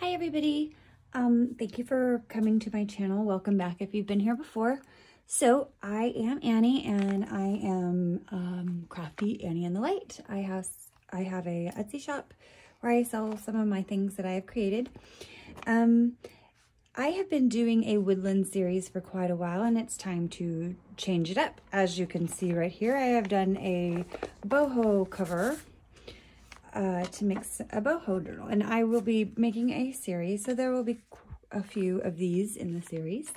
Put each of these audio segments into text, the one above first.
Hi everybody. Thank you for coming to my channel. Welcome back if you've been here before. So I am Annie and I am Crafty Annie in the Light. I have a Etsy shop where I sell some of my things that I have created. I have been doing a woodland series for quite a while and it's time to change it up. As you can see right here, I have done a boho cover to make a boho journal, and I will be making a series, so there will be a few of these in the series.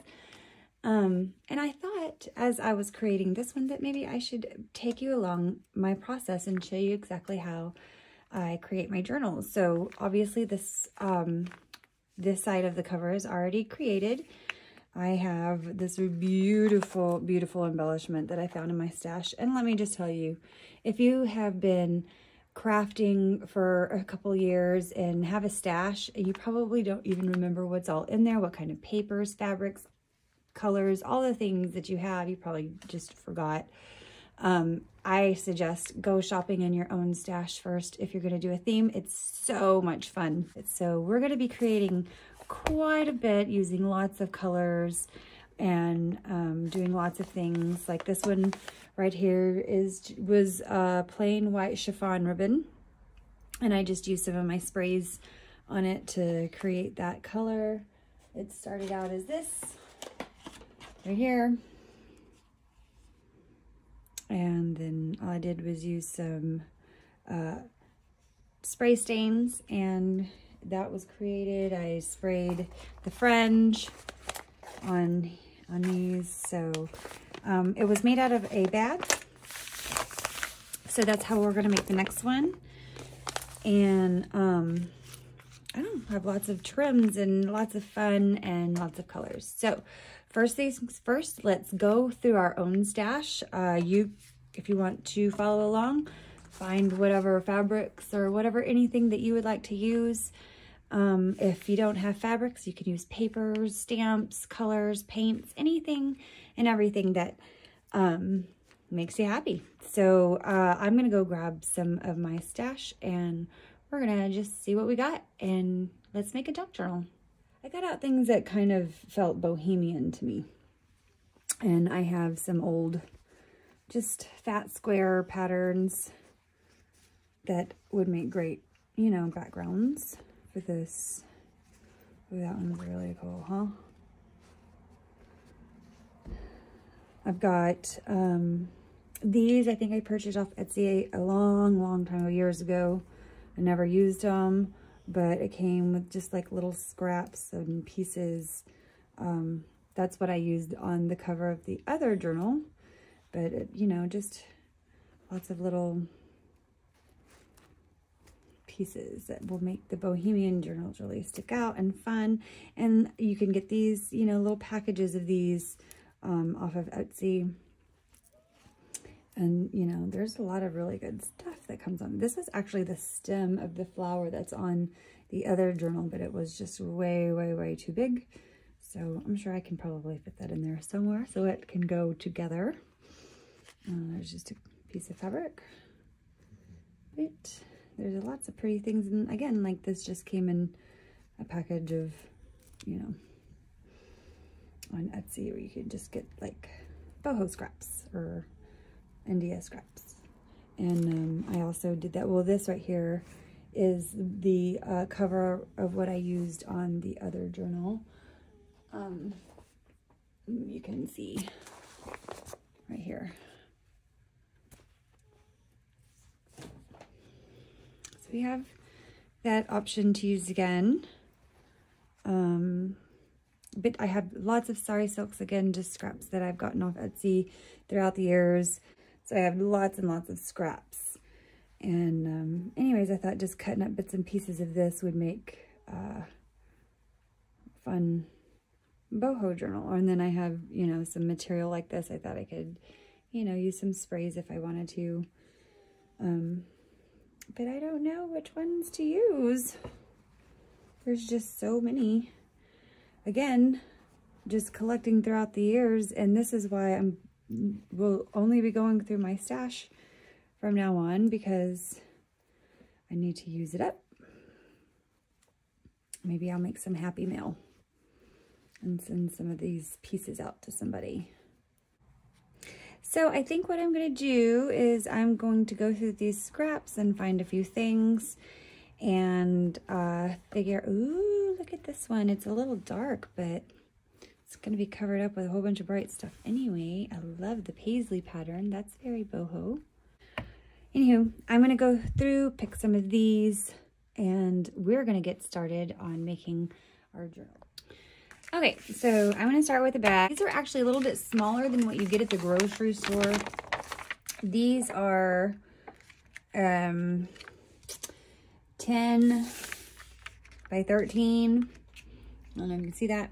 And I thought as I was creating this one that maybe I should take you along my process and show you exactly how I create my journals. So obviously this this side of the cover is already created. I have this beautiful, beautiful embellishment that I found in my stash, and let me just tell you, if you have been crafting for a couple years and have a stash, you probably don't even remember what's all in there, what kind of papers, fabrics, colors, all the things that you have, you probably just forgot. I suggest go shopping in your own stash first if you're going to do a theme. It's so much fun. So we're going to be creating quite a bit using lots of colors and doing lots of things. Like this one right here was plain white chiffon ribbon, and I just used some of my sprays on it to create that color. It started out as this right here, and then all I did was use some spray stains, and that was created. I sprayed the fringe on these, so it was made out of a bag, so that's how we're going to make the next one. And I don't have lots of trims and lots of fun and lots of colors. So first things first, let's go through our own stash. If you want to follow along, find whatever fabrics or whatever, anything that you would like to use. If you don't have fabrics, you can use papers, stamps, colors, paints, anything and everything that makes you happy. So I'm going to go grab some of my stash and we're going to just see what we got, and let's make a junk journal. I got out things that kind of felt bohemian to me. And I have some old, just fat square patterns that would make great, you know, backgrounds for this. Oh, that one's really cool, huh? I've got these. I think I purchased off Etsy a long time ago, years ago. I never used them, but it came with just like little scraps and pieces. That's what I used on the cover of the other journal, but it, you know, just lots of little pieces that will make the Bohemian journals really stick out and fun. And you can get these, you know, little packages of these off of Etsy. And, you know, there's a lot of really good stuff that comes on. This is actually the stem of the flower that's on the other journal, but it was just way too big. So I'm sure I can probably fit that in there somewhere so it can go together. There's just a piece of fabric. Right. There's lots of pretty things. And again, like this just came in a package of, you know, on Etsy, where you can just get like boho scraps or India scraps. And I also did that. Well, this right here is the cover of what I used on the other journal. You can see right here. So we have that option to use again. But I have lots of sari silks, again, just scraps that I've gotten off Etsy throughout the years. So I have lots and lots of scraps. And anyways, I thought just cutting up bits and pieces of this would make fun boho journal. And then I have, you know, some material like this. I thought I could, you know, use some sprays if I wanted to. But I don't know which ones to use. There's just so many. Again, just collecting throughout the years, and this is why will only be going through my stash from now on, because I need to use it up. maybe I'll make some happy mail and send some of these pieces out to somebody. So I think what I'm going to do is I'm going to go through these scraps and find a few things and figure, ooh, look at this one. It's a little dark, but it's going to be covered up with a whole bunch of bright stuff anyway. I love the paisley pattern. That's very boho. Anywho, I'm going to go through, pick some of these, and we're going to get started on making our journal. Okay, so I'm going to start with a bag. These are actually a little bit smaller than what you get at the grocery store. These are 10 by 13. I don't know if you can see that.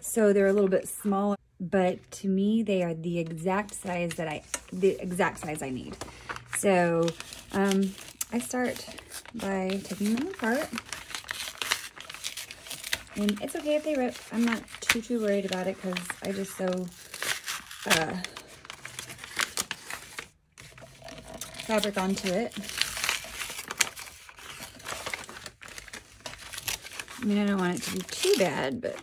So they're a little bit smaller, but to me they are the exact size that I need. So I start by taking them apart. And it's okay if they rip. I'm not too worried about it because I just sew fabric onto it. I mean, I don't want it to be too bad, but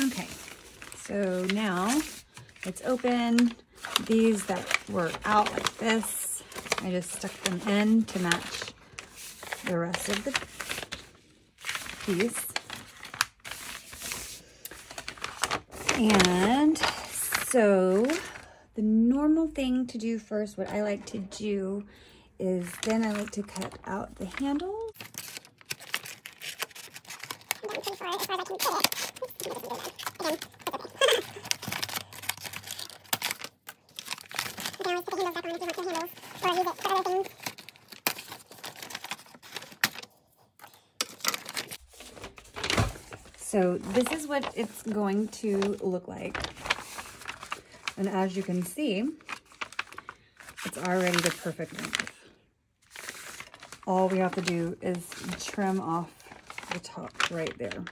okay, so now it's open. These that were out like this, I just stuck them in to match the rest of the piece. And so the normal thing to do first, what I like to do is then I like to cut out the handles. So this is what it's going to look like. And as you can see, it's already the perfect length. All we have to do is trim off the top right there.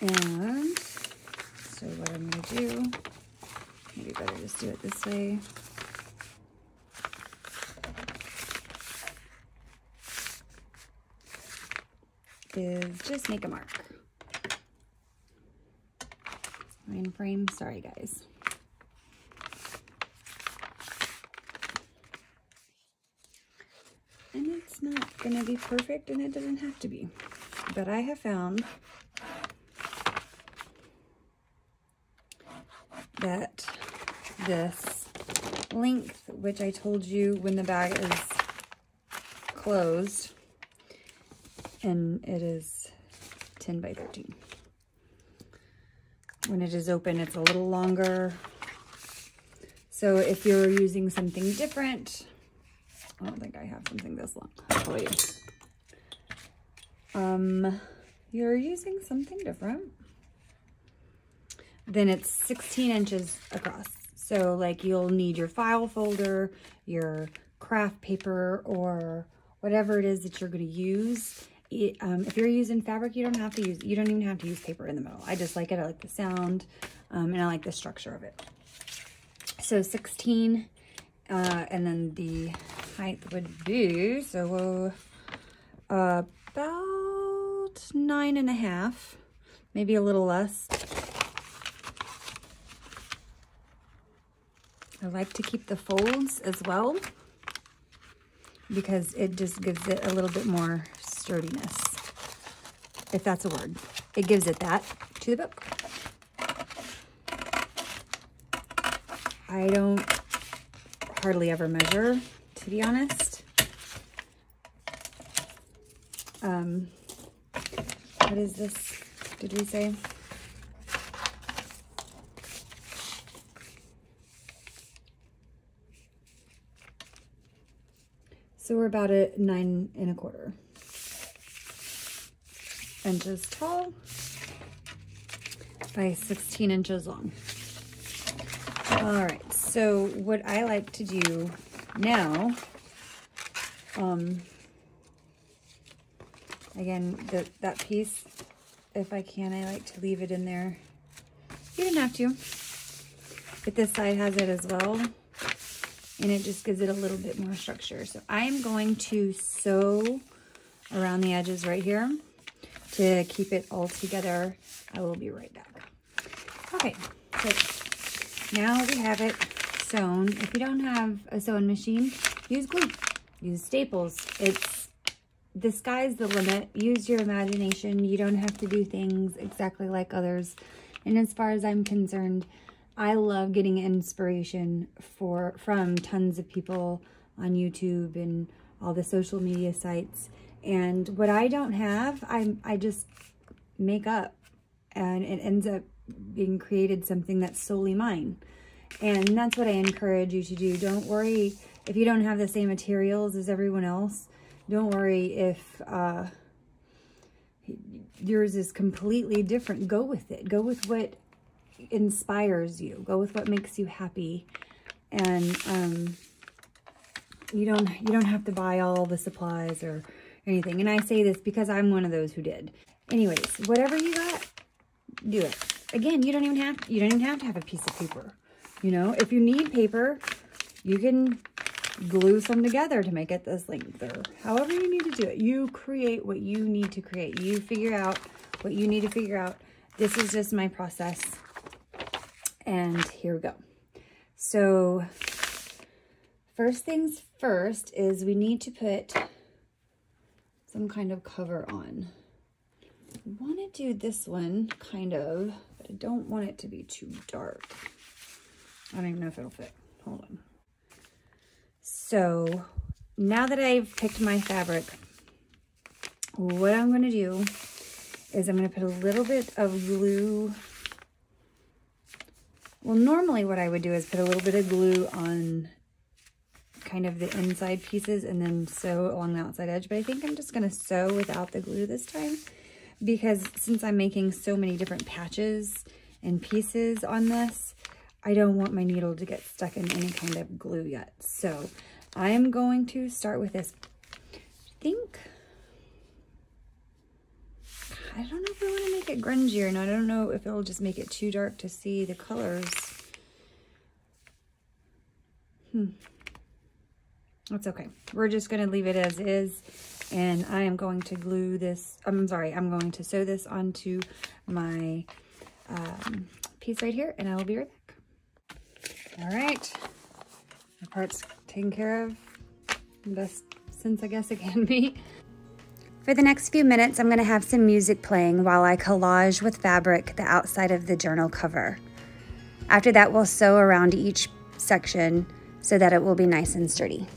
And so what I'm going to do, maybe better just do it this way. Is just make a mark. Line frame, sorry guys. And it's not gonna be perfect, and it doesn't have to be. But I have found that this length, which I told you when the bag is closed, and it is 10 by 13. When it is open, it's a little longer. So if you're using something different, I don't think I have something this long. Oh, yeah. You're using something different, then it's 16 inches across. So like you'll need your file folder, your craft paper, or whatever it is that you're going to use. If you're using fabric, you don't even have to use paper in the middle. I just like it. I like the sound, and I like the structure of it. So 16, and then the height would be, so about 9.5, maybe a little less. I like to keep the folds as well, because it just gives it a little bit more sturdiness, if that's a word. It gives it that to the book. I don't hardly ever measure, to be honest. What is this, did we say? So we're about at 9 1/4 inches tall by 16 inches long. All right, so what I like to do now Again, that piece, if I can, I like to leave it in there. You don't have to, but this side has it as well, and it just gives it a little bit more structure. So I'm going to sew around the edges right here to keep it all together. I will be right back. Okay, so now we have it sewn. If you don't have a sewing machine, use glue, use staples. The sky's the limit. Use your imagination. You don't have to do things exactly like others. And as far as I'm concerned, I love getting inspiration from tons of people on YouTube and all the social media sites. And what I don't have, I just make up, and it ends up being created something that's solely mine. And that's what I encourage you to do. Don't worry if you don't have the same materials as everyone else. Don't worry if yours is completely different. Go with it. Go with what inspires you. Go with what makes you happy. And you don't have to buy all the supplies or anything. And I say this because I'm one of those who did. Anyways, whatever you got, do it. Again, you don't even have to have a piece of paper. You know, if you need paper, you can glue some together to make it this length, or however you need to do it. You create what you need to create. You figure out what you need to figure out. This is just my process. And here we go. So first things first is we need to put some kind of cover on. I want to do this one kind of, but I don't want it to be too dark. I don't even know if it'll fit. Hold on. So now that I've picked my fabric, what I'm going to do is I'm going to put a little bit of glue. Well, normally what I would do is put a little bit of glue on kind of the inside pieces and then sew along the outside edge. But I think I'm just going to sew without the glue this time, because since I'm making so many different patches and pieces on this, I don't want my needle to get stuck in any kind of glue yet. So I am going to start with this. I don't know if I want to make it grungy or not. I don't know if it'll just make it too dark to see the colors. That's okay. We're just going to leave it as is. And I am going to glue this. I'm going to sew this onto my piece right here, and I will be right back. All right. My part's taken care of. Best sense, I guess, it can be. For the next few minutes, I'm going to have some music playing while I collage with fabric the outside of the journal cover. After that, we'll sew around each section so that it will be nice and sturdy.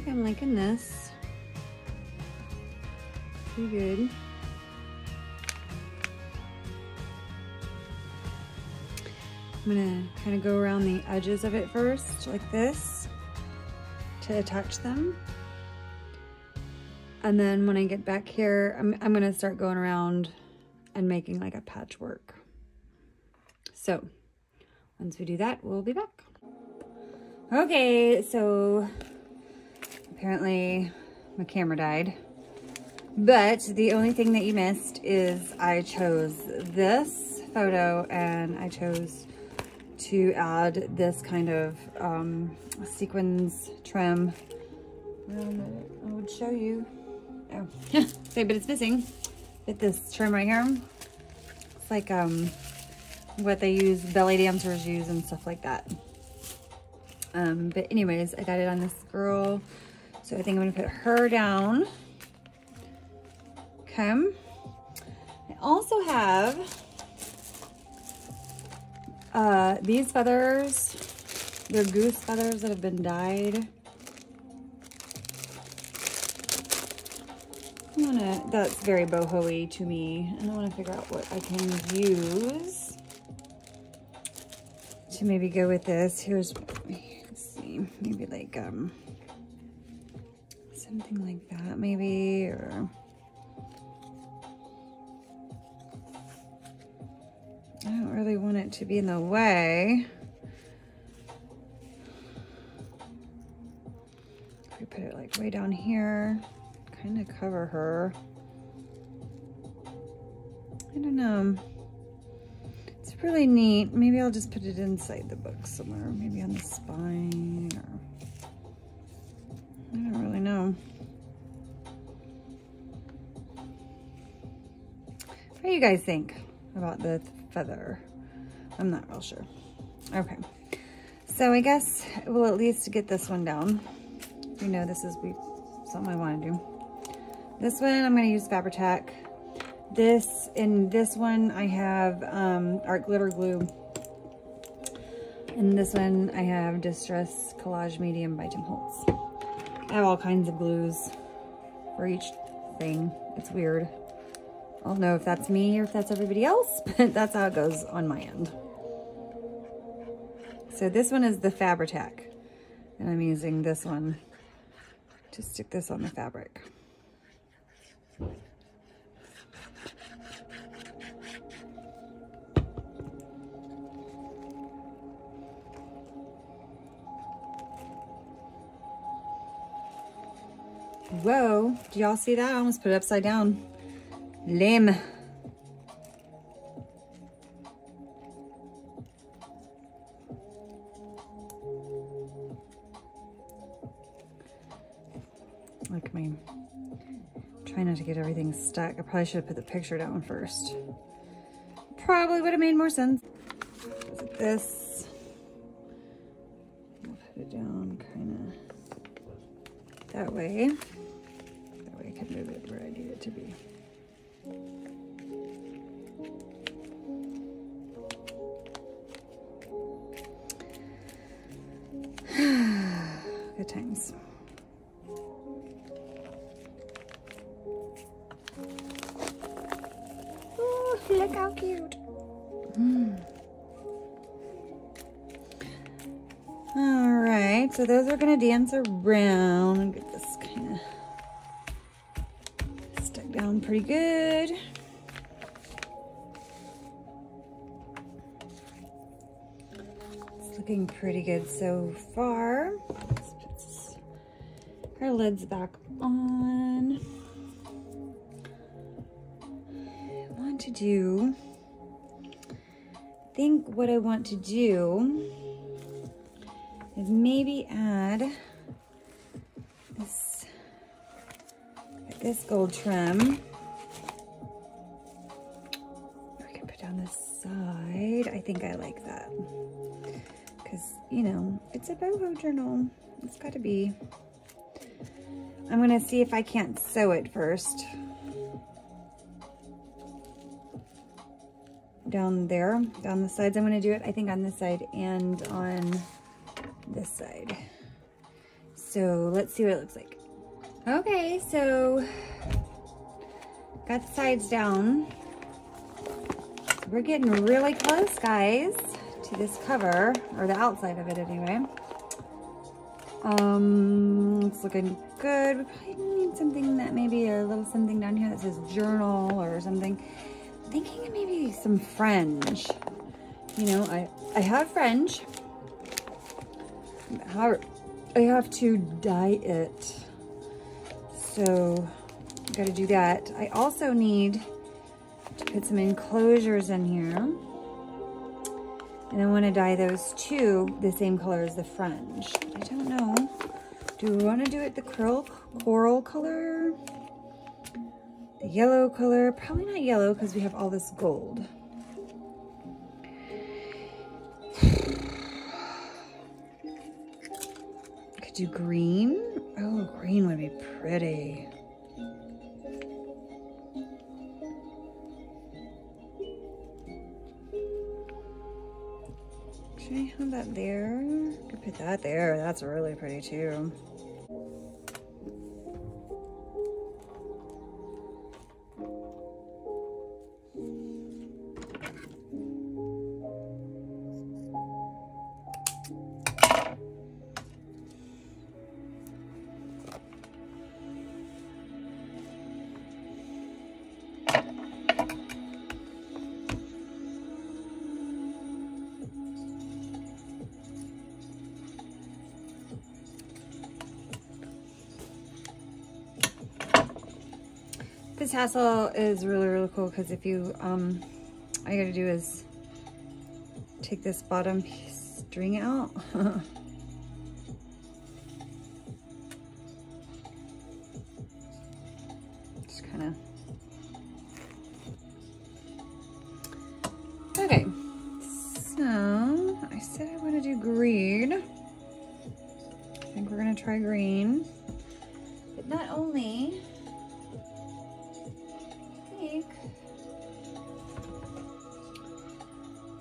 think I'm liking this. Pretty good. I'm gonna kind of go around the edges of it first, like this, to attach them. And then when I get back here, I'm gonna start going around and making like a patchwork. So once we do that, we'll be back. Okay, so apparently my camera died. But the only thing that you missed is I chose this photo and I chose to add this kind of sequins trim. I would show you. Oh, okay, but it's missing. Get this trim right here. It's like what they use, belly dancers use and stuff like that. But anyways, I got it on this girl. So I think I'm gonna put her down. Okay. I also have these feathers. They're goose feathers that have been dyed. That's very boho-y to me. And I want to figure out what I can use to maybe go with this. Let's see, maybe like something like that maybe, or I don't really want it to be in the way. If we put it like way down here, kind of cover her. I don't know. It's really neat. Maybe I'll just put it inside the book somewhere. Maybe on the spine, or I don't really know. What do you guys think about the feather? I'm not real sure. Okay, so I guess we'll at least get this one down. You know, this is something I want to do. This one I'm going to use Fabri-Tac. In this one I have art glitter glue. In this one I have Distress Collage Medium by Tim Holtz. I have all kinds of glues for each thing. It's weird. I don't know if that's me or if that's everybody else, but that's how it goes on my end. So this one is the Fabri-Tac, and I'm using this one to stick this on the fabric. Whoa, do y'all see that? I almost put it upside down. Lame. Like trying not to get everything stuck. I probably should have put the picture down first. Probably would have made more sense. Like this. I'll put it down kind of that way. That way I can move it where I need it to be. Good times. Oh, look how cute. All right, so those are gonna dance around and get this kind of stuck down pretty good. It's looking pretty good so far. Let's put our lids back on. I think what I want to do is maybe add this gold trim. I can put down this side. I think I like that because, you know, it's a boho journal. It's got to be. I'm gonna see if I can't sew it first. Down there, down the sides. I'm going to do it, I think, on this side and on this side. So let's see what it looks like. Okay, so got the sides down. So we're getting really close, guys, to this cover, or the outside of it anyway. It's looking good. We probably need something that maybe a little something down here that says journal or something. I'm thinking maybe some fringe. You know, I have fringe. I have to dye it. So I gotta do that. I also need to put some enclosures in here. And I want to dye those too the same color as the fringe. I don't know. Do we want to do it the coral color? The yellow color? Probably not yellow because we have all this gold. Could do green. Oh, green would be pretty. Should I have that there? I could put that there. That's really pretty too. This tassel is really, really cool because if you, all you gotta do is take this bottom string out. Just kind of. Okay, so I said I want to do green. I think we're gonna try green. But not only,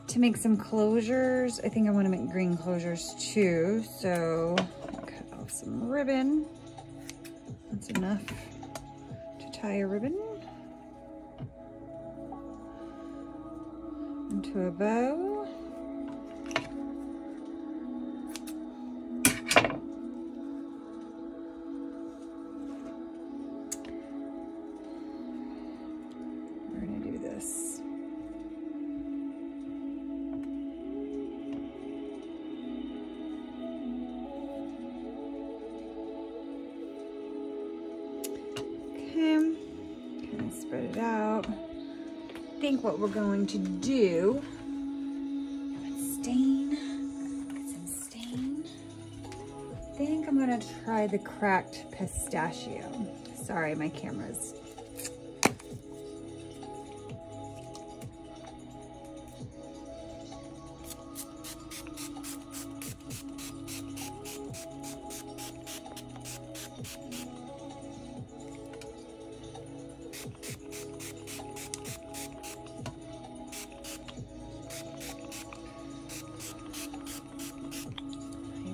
to make some closures. I think I want to make green closures too. So cut off some ribbon. That's enough to tie a ribbon into a bow. We're gonna do this. Spread it out. I think what we're going to do, get some stain. I think I'm gonna try the cracked pistachio. Sorry, my camera's.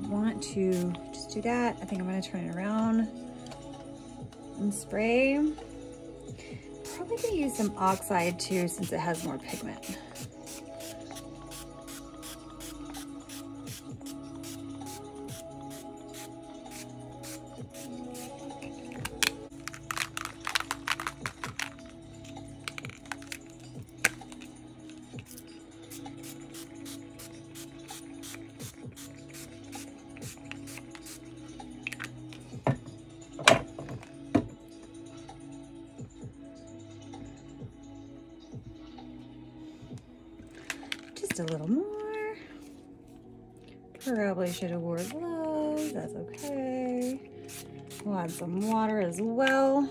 Want to just do that. I think I'm going to turn it around and spray. Probably going to use some oxide too since it has more pigment. A little more. Probably should have worn gloves. That's okay. We'll add some water as well.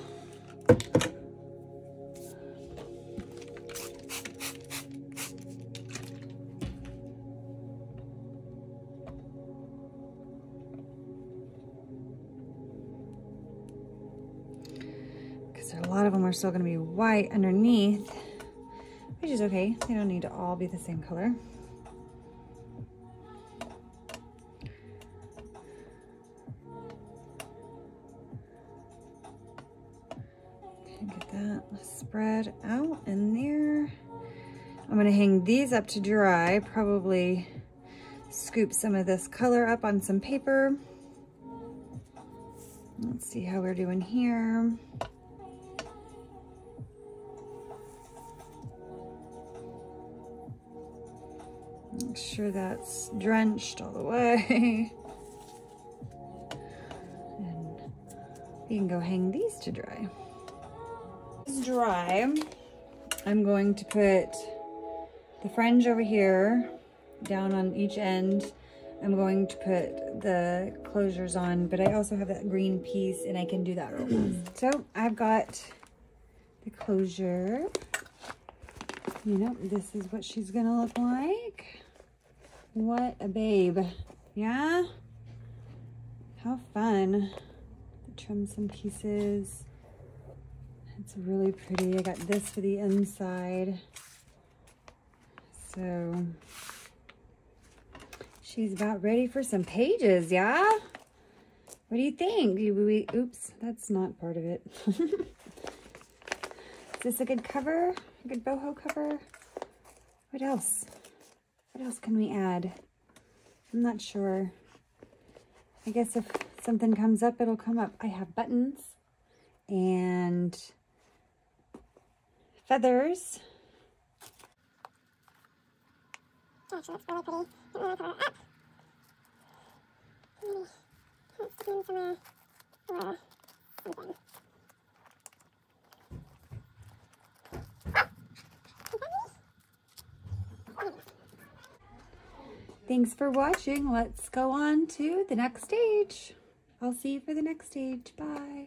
Because a lot of them are still going to be white underneath. Which is okay. They don't need to all be the same color. spread out in there. I'm gonna hang these up to dry, probably scoop some of this color up on some paper. Let's see how we're doing here. Make sure that's drenched all the way. And you can go hang these to dry. It's dry. I'm going to put the fringe over here down on each end. I'm going to put the closures on, but I also have that green piece and I can do that real fast. So I've got the closure. You know, this is what she's gonna look like. What a babe. Yeah? How fun. Trim some pieces. It's really pretty. I got this for the inside. So she's about ready for some pages, yeah? What do you think? Oops, that's not part of it. Is this a good cover? A good boho cover? What else? What else can we add? I'm not sure. I guess if something comes up, it'll come up. I have buttons and feathers. Yeah, so that's really pretty. Get more color up. Let's put in somewhere or something. Thanks for watching. Let's go on to the next stage. I'll see you for the next stage. Bye.